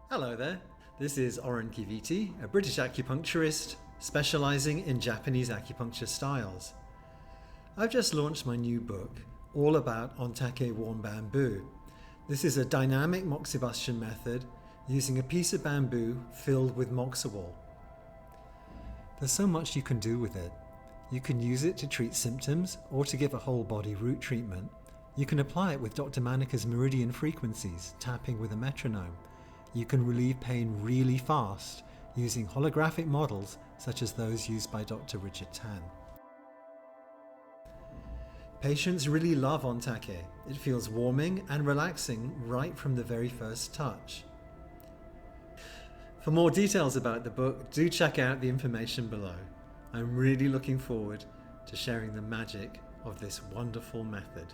Hello there, this is Oran Kivity, a British acupuncturist specialising in Japanese acupuncture styles. I've just launched my new book, all about Ontake warm bamboo. This is a dynamic MOXIBUSTION method using a piece of bamboo filled with Moxa wool. There's so much you can do with it. You can use it to treat symptoms or to give a whole body root treatment. You can apply it with Dr. Manika's meridian frequencies, tapping with a metronome. You can relieve pain really fast using holographic models such as those used by Dr. Richard Tan. Patients really love Ontake. It feels warming and relaxing right from the very first touch. For more details about the book, do check out the information below. I'm really looking forward to sharing the magic of this wonderful method.